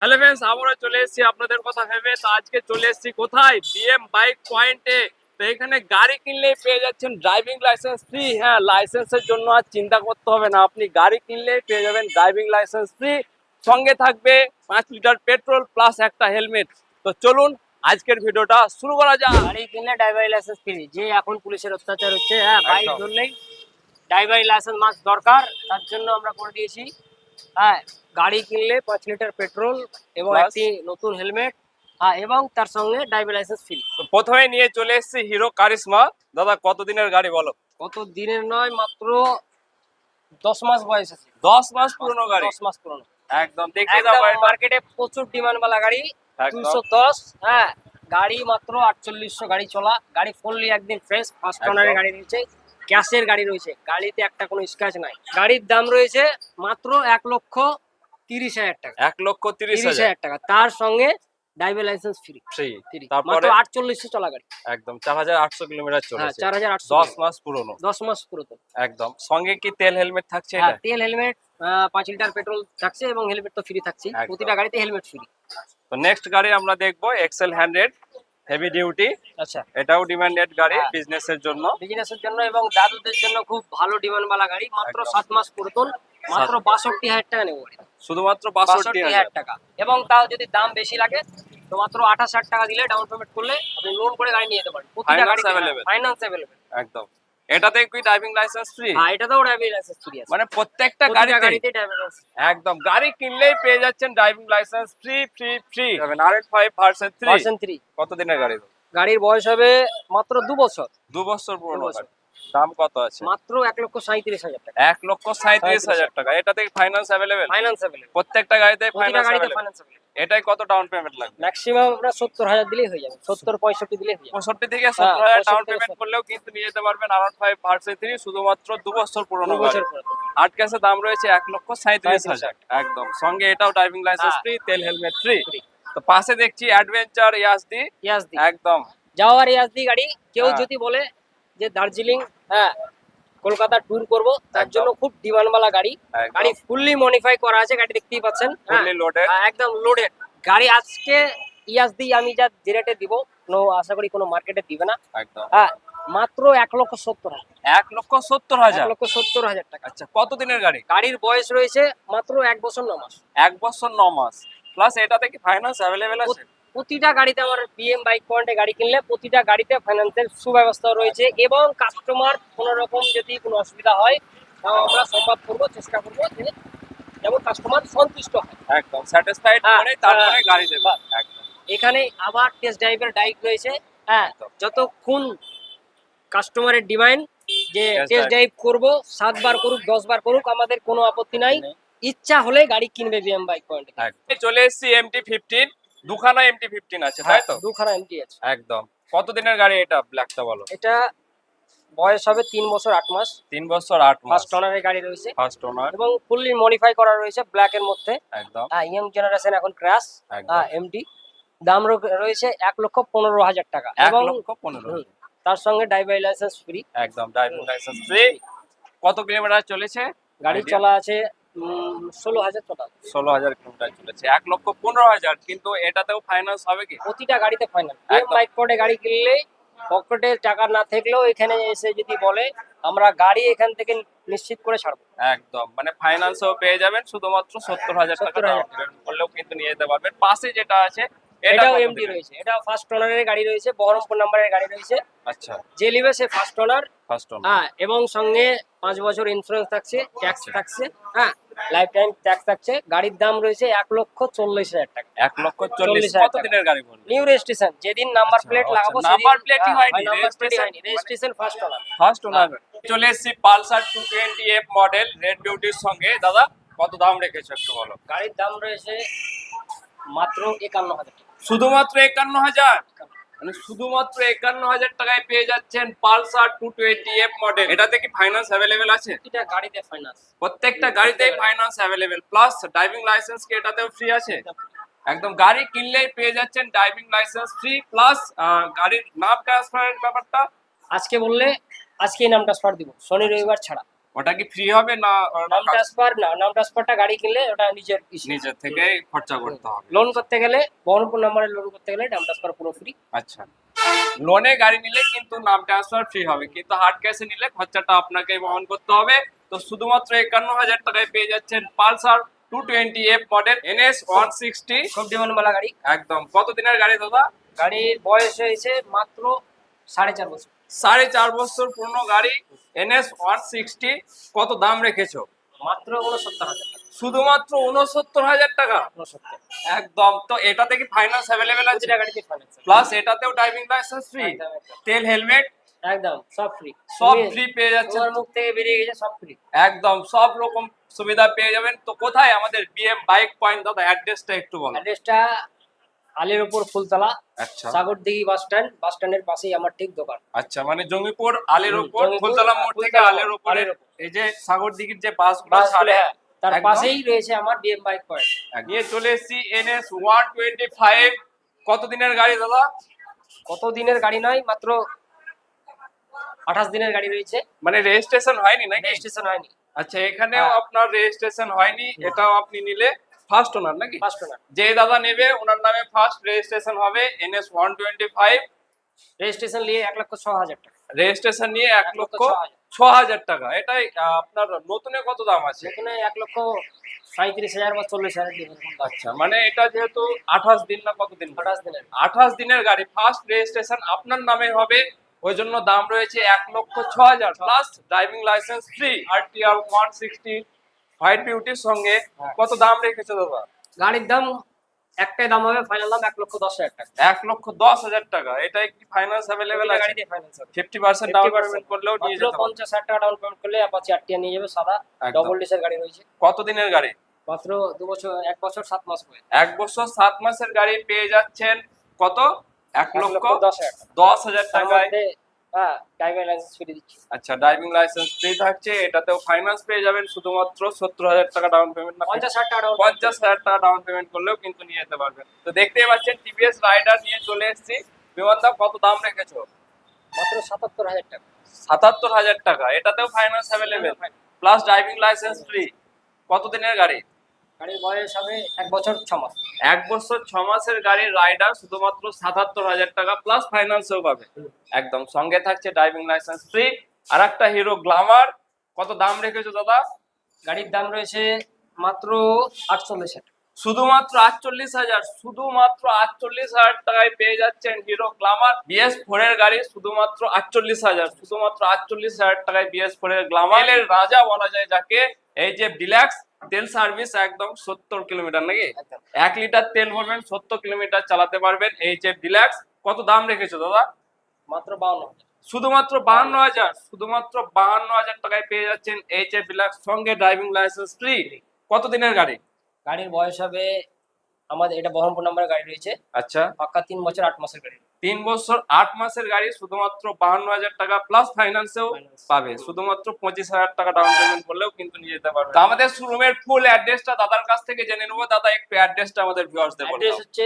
Hello friends, আমরা চলে এসেছি আপনাদের কথা ভেবে। তো আজকে চলে এসেছি কোথায়? বিএম বাইক পয়েন্টে। তো এখানে গাড়ি কিনলেই পেয়ে যাচ্ছেন ড্রাইভিং লাইসেন্স ফ্রি। হ্যাঁ, লাইসেন্সের জন্য আর চিন্তা করতে হবে না, আপনি গাড়ি কিনলেই পেয়ে যাবেন ড্রাইভিং লাইসেন্স ফ্রি। সঙ্গে থাকবে 5 লিটার পেট্রোল প্লাস একটা হেলমেট। তো চলুন আজকের ভিডিওটা শুরু করা যাক। গাড়ি কিনলে ড্রাইভারি লাইসেন্স ফ্রি। যে এখন পুলিশের অত্যাচার হচ্ছে, হ্যাঁ, বাইক একদম। ধরলেই ড্রাইভারি লাইসেন্স মাস্ট দরকার। তার জন্য আমরা করে দিয়েছি। হ্যাঁ, গাড়ি কিনলে 5 লিটার পেট্রোল এবং Plus? একটি নতুন হেলমেট, হ্যাঁ, এবং তার সঙ্গে ড্রাইভারি লাইসেন্স ফ্রি। তো প্রথমে নিয়ে চলে এসেছি হিরো কারিশমা। দাদা, কত দিনের গাড়ি বলো? কত দিনের নয়, মাত্র 10 মাস বয়স আছে। 10 মাস পুরনো গাড়ি। 10 মাস পুরনো। একদম, দেখিয়ে দাও গাড়িটা। মার্কেটে প্রচুর ডিমান্ড বালা গাড়ি। একদম। 210, হ্যাঁ, গাড়ি মাত্র 4800 গাড়ি চলা। গাড়ি ফুললি একদিন ফ্রেশ, ফার্স্ট একদম। ওনারের গাড়ি রয়েছে, ক্যাশের গাড়ি রয়েছে, গাড়িতে একটা কোনো স্ক্র্যাচ নাই। গাড়ির দাম রয়েছে মাত্র 1,30,000 টাকা। 1,30,000 30,000 টাকা, তার সঙ্গে ড্রাইভিং লাইসেন্স ফ্রি। ফ্রি। মাত্র তারপরে 4800 চলা গাড়ি। একদম 4,800 কিলোমিটার হ্যাঁ, চলেছে। 4800। 10 মাস পুরনো। 10 মাস পুরো তো। একদম। সঙ্গে কি তেল হেলমেট থাকছে হ্যাঁ, এটা? তেল হেলমেট, 5 লিটার পেট্রোল থাকছে এবং হেলমেট তো ফ্রি থাকছে। একদম। প্রতিটা গাড়িতে হেলমেট ফ্রি। তো নেক্সট গাড়ি আমরা দেখবো এক্সেল 100 হেভি ডিউটি। আচ্ছা, এটাও ডিমান্ডেড গাড়ি হ্যাঁ। বিজনেসের জন্য। বিজনেসের জন্য এবং দাদুদের জন্য খুব ভালো ডিমান্ড বালা গাড়ি। মাত্র একদম। 7 মাস পুরাতন, মাত্র 62,000 টাকা নেবো গাড়ি। শুধুমাত্র 62,000 62,000। টাকা। এবং তাও যদি দাম বেশি লাগে তো মাত্র 28,000 টাকা দিলে ডাউন পেমেন্ট করলে আপনি লোন করে গাড়ি নিয়ে যেতে পারেন। প্রতিটা Finance গাড়িতে available? Finance available. একদম। এটাতে কি ড্রাইভিং লাইসেন্স ফ্রি? হ্যাঁ, এটাতেও ড্রাইভিং লাইসেন্স ফ্রি আছে। মানে প্রত্যেকটা প্রতিটা গাড়িতে গাড়িতে ড্রাইভিং লাইসেন্স। একদম গাড়ি কিনলেই পেয়ে যাচ্ছেন driving licence free free free. R5 version 3। Version 3। কত দিনের গাড়ি? গাড়ির বয়স হবে মাত্র 2 বছর। 2 বছর পুরনো 2 বছর। গাড়ি। দাম কত আছে? মাত্র 1,37,000 টাকা। 1,37,000 টাকা। এটাতে ফাইন্যান্স অ্যাভেলেবেল? Finance available. প্রত্যেকটা গাড়িতে প্রতিটা ফাইন্যান্স গাড়িতে অ্যাভেলেবেল। Finance available. এটাই কত ডাউন পেমেন্ট লাগবে? ম্যাক্সিমাম আমরা 70,000 দিলেই হয়ে যাবে। 70-65 দিলেই হয়ে যাবে। 65 থেকে হ্যাঁ, 70,000 ডাউন 65 পেমেন্ট থেকে করলেও কিন্তু নিয়ে যেতে পারবেন R5 ভার্সন 3। শুধুমাত্র 2 বছর পুরনো 2 গাড়ি। বছর পুরনো। আট ক্যাশে দাম রয়েছে 1,37,000। একদম। সঙ্গে এটাও ড্রাইভিং লাইসেন্স হ্যাঁ। ফ্রি, তেল হেলমেট ফ্রি। Free। তো পাশে দেখছি অ্যাডভেঞ্চার ইয়াজদি। ইয়াজদি। একদম। যাওয়ার ইয়াজদি গাড়ি। কেউ হ্যাঁ। যদি বলে যে দার্জিলিং, হ্যাঁ, কলকাতা ট্যুর করব, তার একদম। জন্য খুব ডিমান্ড वाला গাড়ি। একদম। গাড়ি ফুললি মডিফাই করা আছে, গাড়ি দেখতেই পাচ্ছেন। হ্যাঁ, ফুললি লোডেড। একদম লোডেড গাড়ি। আজকে ইয়াজদি আমি যা যে রেটে দিব, আশা করি কোনো মার্কেটে দিবে না। একদম। হ্যাঁ, মাত্র 1,70,000। 1,70,000। 1,70,000 টাকা। আচ্ছা, কত দিনের গাড়ি? গাড়ির বয়স রয়েছে মাত্র 1 বছর 9 মাস। 1 বছর 9 মাস। প্লাস এটাতে কি ফাইন্যান্স অ্যাভেলেবেল আছে? প্রতিটা গাড়িতে আমার বিএম বাইক পয়েন্টে গাড়ি কিনলে প্রতিটা গাড়িতে ফাইন্যান্সের সুব্যবস্থা রয়েছে এবং কাস্টমার কোনো রকম যদি কোনো অসুবিধা হয় তাও আমরা সম্ভব করবো, চেষ্টা করবো যে যেমন কাস্টমার সন্তুষ্ট হয়। একদম স্যাটিসফাইড হ্যাঁ, করে তারপরে হ্যাঁ। গাড়ি দেবে। বাহ। একদম। এখানে আবার টেস্ট ড্রাইভের ডাইক রয়েছে। হ্যাঁ, একদম। যতক্ষণ কাস্টমারের ডিমান্ড যে Test টেস্ট drive। ড্রাইভ করবো, 7 বার করুক 10 বার করুক, আমাদের কোনো আপত্তি নাই। ইচ্ছা হলে গাড়ি কিনবে বিএম বাইক পয়েন্টে। একদম। চলে এসেছি MT-15। দুখানা MT-15 আছে, তাই তো? দুখানা এমটি আছে। একদম। কত দিনের গাড়ি এটা? ব্ল্যাকটা বলো। এটা বয়স হবে 3 বছর 8 মাস। 3 বছর 8 মাস। ফার্স্ট ওনারের গাড়ি রয়েছে ফার্স্ট ওনার। এবং ফুললি মডিফাই করা রয়েছে ব্ল্যাক এর মধ্যে। একদম। ইয়ং জেনারেশন এখন ক্রাশ। একদম। এমটি দাম রয়েছে 1,15,000 টাকা এবং 1,15,000। তার সঙ্গে ড্রাইভার লাইসেন্স ফ্রি। একদম ড্রাইভিং লাইসেন্স ফ্রি। কত কিলোমিটার চলেছে? গাড়ি Idea? চলা আছে 16,000 টোটাল। 16,000 কিলোমিটার চলেছে। 1,15,000। কিন্তু এটাতেও ফাইন্যান্স হবে কি? প্রতিটা গাড়িতে ফাইনাল। বিএম একদম। বাইক পড়ে গাড়ি কিনলে পকেটে টাকা না থাকলেও এখানে এসে যদি বলে আমরা গাড়ি এখান থেকে নিশ্চিত করে ছাড়বো। একদম। মানে ফাইন্যান্সও পেয়ে যাবেন, শুধুমাত্র 70,000 টাকা 70,000 ডাউন পেমেন্ট করলেও কিন্তু নিয়ে যেতে পারবেন। পাশে যেটা আছে এটাও কত এমডি দিনের? রয়েছে। এটা ফার্স্ট ওনারের গাড়ি রয়েছে, বহরমপুর নাম্বারের গাড়ি রয়েছে। আচ্ছা, যে নিবে সে ফার্স্ট ওনার। First owner. হ্যাঁ, এবং সঙ্গে 5 বছর ইন্স্যুরেন্স থাকছে, ট্যাক্স থাকছে। হ্যাঁ, লাইফ টাইম ট্যাক্স থাকছে। গাড়ির দাম রয়েছে 1,40,000 টাকা। 1,40,000। 40,000 কত দিনের গাড়ি বলুন? New registration. যেদিন নাম্বার আচ্ছা, প্লেট আচ্ছা, লাগাবো নাম্বার প্লেটই হয়নি, নাম্বার প্লেটই registration হয়নি, registration first owner. First owner. চলে এসেছি পালসার 220F মডেল রেড বিউটির সঙ্গে। দাদা, কত দাম রেখেছো একটু বলো। গাড়ির দাম রয়েছে মাত্র 51,000 টাকা। শুধুমাত্র 51,000। মানে শুধুমাত্র 51,000 টাকায় পেয়ে যাচ্ছেন পালসার 220F মডেল। এটাতে কি ফাইন্যান্স অ্যাভেলেবেল আছে? প্রতিটা গাড়িতে ফাইন্যান্স। প্রত্যেকটা গাড়িতেই finance available. Plus driving licence কি এটাতেও ফ্রি আছে? একদম। গাড়ি কিনলেই পেয়ে যাচ্ছেন ড্রাইভিং লাইসেন্স ফ্রি প্লাস গাড়ির নাম ট্রান্সফারের ব্যাপারটা। আজকে বললে আজকেই নাম ট্রান্সফার দিব, শনি রবিবার ছাড়া। ওটা কি ফ্রি হবে না নাম ট্রান্সফার না, নাম ট্রান্সফারটা গাড়ি কিনলে ওটা নিজের নিজের থেকে খরচা করতে হবে? লোন করতে গেলে, বহরমপুর নাম্বারে লোন করতে গেলে নাম ট্রান্সফার পুরো ফ্রি। আচ্ছা, লোনে গাড়ি নিলে কিন্তু নাম ট্রান্সফার ফ্রি হবে, কিন্তু হার্ড ক্যাশে নিলে খরচাটা আপনাকে বহন করতে হবে। তো শুধুমাত্র 51,000 টাকায় পেয়ে যাচ্ছেন পালসার 220F মডেল NS 160। খুব ডিমান্ডওয়ালা গাড়ি। একদম। কত দিনের গাড়ি দাদা? গাড়ির বয়স হয়েছে মাত্র 4.5 বছর। 4.5 বছর পুরনো গাড়ি NS 160। কত দাম রেখেছো? মাত্র 69,000 টাকা। শুধুমাত্র 69,000 টাকা। 69। একদম। তো এটাতে কি ফাইন্যান্স অ্যাভেলেবেল আছে? প্রতিটা গাড়িতে ফাইন্যান্স। প্লাস এটাতেও ড্রাইভিং লাইসেন্স ফ্রি, একদম একদম। তেল, হেলমেট একদম সব ফ্রি। সব ফ্রি পেয়ে যাচ্ছেন। তোমার মুখ থেকে বেরিয়ে গেছে সব ফ্রি। একদম সব রকম সুবিধা পেয়ে যাবেন। তো কোথায় আমাদের বিএম বাইক পয়েন্ট দাদা, অ্যাড্রেসটা একটু বলো। অ্যাড্রেসটা আলের উপর ফুলতলা, আচ্ছা সাগরদিঘি বাস স্ট্যান্ড, বাস স্ট্যান্ডের পাশেই আমার ঠিক দোকান। আচ্ছা, মানে জঙ্গিপুর আলের উপর, জঙ্গিপুর, ফুলতলা মোড় থেকে ফুলতলা আলের উপরে, আলের উপর। এই যে সাগরদিঘির যে বাসগুলো বাস ছাড়ে তার একদম। পাশেই রয়েছে আমার বিএম বাইক পয়েন্ট। নিয়ে চলে এসেছি NS 125। কত দিনের গাড়ি দাদা? কত দিনের গাড়ি নয়, মাত্র 28 দিনের গাড়ি রয়েছে। মানে রেজিস্ট্রেশন হয়নি নাকি? রেজিস্ট্রেশন হয়নি। আচ্ছা, এখানেও হ্যাঁ। আপনার রেজিস্ট্রেশন হয়নি, এটাও আপনি নিলে ফার্স্ট ওনার নাকি? First owner. যে দাদা নেবে ওনার নামে ফার্স্ট রেজিস্ট্রেশন হবে NS 125। রেজিস্ট্রেশন নিয়ে 1,06,000 টাকা। রেজিস্ট্রেশন নিয়ে 1,06,000 টাকা। এটাই আপনার নতুনে কত দাম আছে? এখানে 1,37,000 বা 40,000 ডিফারেন্স। আচ্ছা, মানে এটা যেহেতু 28 দিন না কত দিন? 28 দিনের। 28 দিনের গাড়ি, ফার্স্ট রেজিস্ট্রেশন আপনার নামে হবে, ওই জন্য দাম রয়েছে 1,06,000 plus driving licence free. RTR 160 white বিউটির সঙ্গে কত দাম রেখেছে দাদা? গাড়ির দাম একটাই দাম হবে, ফাইনাল দাম 1,10,000 টাকা। 1,10,000 টাকা। এটা কি ফাইন্যান্স অ্যাভেলেবেল আছে? গাড়িতে ফাইনান্স হবে। 50% ডাউন পেমেন্ট করলেও নিয়ে মাত্র যেতে পারবেন। 50,000 টাকা ডাউন পেমেন্ট করলে অ্যাপাচি আরটিআর নিয়ে যাবে, সাদা একদম। ডবল ডিসের গাড়ি রয়েছে। কত দিনের গাড়ি? মাত্র 1 বছর 7 মাস করে। 1 বছর 7 মাসের গাড়ি পেয়ে যাচ্ছেন কত? 1,10,000 টাকা। 1,10,000 তার টাকায়। মধ্যে হ্যাঁ ড্রাইভিং লাইসেন্স ফ্রি দিচ্ছি। আচ্ছা, ড্রাইভিং লাইসেন্স ফ্রি থাকছে, এটাতেও ফাইন্যান্স পেয়ে যাবেন শুধুমাত্র 70,000 টাকা ডাউন পেমেন্ট না 50,000 টাকা ডাউন 50,000 টাকা ডাউন পেমেন্ট করলেও কিন্তু নিয়ে যেতে পারবেন। তো দেখতেই পাচ্ছেন টিভিএস রাইডার নিয়ে চলে এসেছি। বিমানদা কত দাম রেখেছো? মাত্র 77,000 টাকা। 77,000 টাকা। এটাতেও finance available plus driving licence free. কত দিনের গাড়ি? গাড়ির বয়স হবে 1 বছর 6 মাস। 1 বছর 6 মাসের গাড়ির রাইডার শুধুমাত্র 77,000 টাকা প্লাস ফাইন্যান্সও পাবে। একদম সঙ্গে থাকছে ড্রাইভিং লাইসেন্স ফ্রি। আর একটা হিরো গ্ল্যামার, কত দাম রেখেছো দাদা? গাড়ির দাম রয়েছে মাত্র 48,000 টাকা। শুধুমাত্র 48,000, শুধুমাত্র 48,000 টাকায় পেয়ে যাচ্ছেন হিরো গ্ল্যামার BS4 এর গাড়ি। শুধুমাত্র 48,000, শুধুমাত্র 48,000 টাকায় BS4 এর গ্ল্যামার এর রাজা বলা যায় যাকে। এই যে ডিলাক্স তেল সার্ভিস, একদম 70 কিলোমিটার নাকি? একদম। 1 লিটার তেল ভরবেন 70 কিলোমিটার চালাতে পারবেন। এই যে ডিলাক্স, কত দাম রেখেছো দাদা? মাত্র 52,000। শুধুমাত্র 52,000, শুধুমাত্র 52,000 টাকায় পেয়ে যাচ্ছেন HF ডিলাক্স সঙ্গে ড্রাইভিং লাইসেন্স ফ্রি। কত দিনের গাড়ি? গাড়ির বয়স হবে, আমাদের এটা বহরমপুর নাম্বারের গাড়ি রয়েছে, আচ্ছা, পাক্কা 3 বছর 8 মাসের গাড়ি। 3 বছর 8 মাসের গাড়ি শুধুমাত্র 52,000 টাকা প্লাস ফাইন্যান্সেও পাবে। শুধুমাত্র 25,000 টাকা ডাউন পেমেন্ট করলেও কিন্তু নিয়ে যেতে পারবে। তো আমাদের শোরুমের ফুল অ্যাড্রেসটা দাদার কাছ থেকে জেনে নেবো। দাদা একটু অ্যাড্রেসটা আমাদের ভিউয়ার্সদের বলুন। অ্যাড্রেস হচ্ছে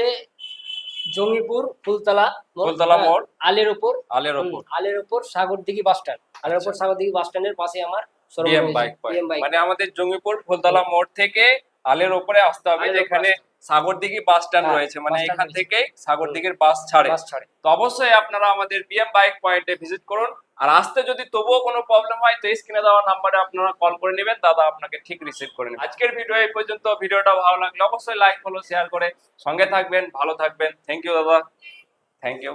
জঙ্গিপুর ফুলতলা ফুলতলা মোড়, আলের উপর, আলের ওপর, আলের উপর সাগরদিঘি বাস স্ট্যান্ড। আলের উপর সাগরদিঘি বাস স্ট্যান্ডের পাশে আমার শোরুম বিএম রয়েছে, বাইক বিএম বাইক। মানে আমাদের জঙ্গিপুর ফুলতলা মোড় থেকে আলের ওপরে আসতে হবে, আলের ওপরে যেখানে সাগরদিঘি বাস স্ট্যান্ড হ্যাঁ, রয়েছে। মানে বাস স্ট্যান্ড এখান রয়েছে। থেকে সাগরদিঘির বাস ছাড়ে। বাস ছাড়ে। তো অবশ্যই আপনারা আমাদের বিএম বাইক পয়েন্টে ভিজিট করুন। আর আসতে যদি তবুও কোনো প্রবলেম হয় তো স্ক্রিনে দেওয়া নাম্বারে আপনারা কল করে নেবেন, দাদা আপনাকে ঠিক রিসিভ করে নেবেন। আজকের ভিডিও এই পর্যন্ত। ভিডিওটা ভালো লাগলে অবশ্যই লাইক ফলো শেয়ার করে সঙ্গে থাকবেন, ভালো থাকবেন। থ্যাংক ইউ দাদা, থ্যাংক ইউ।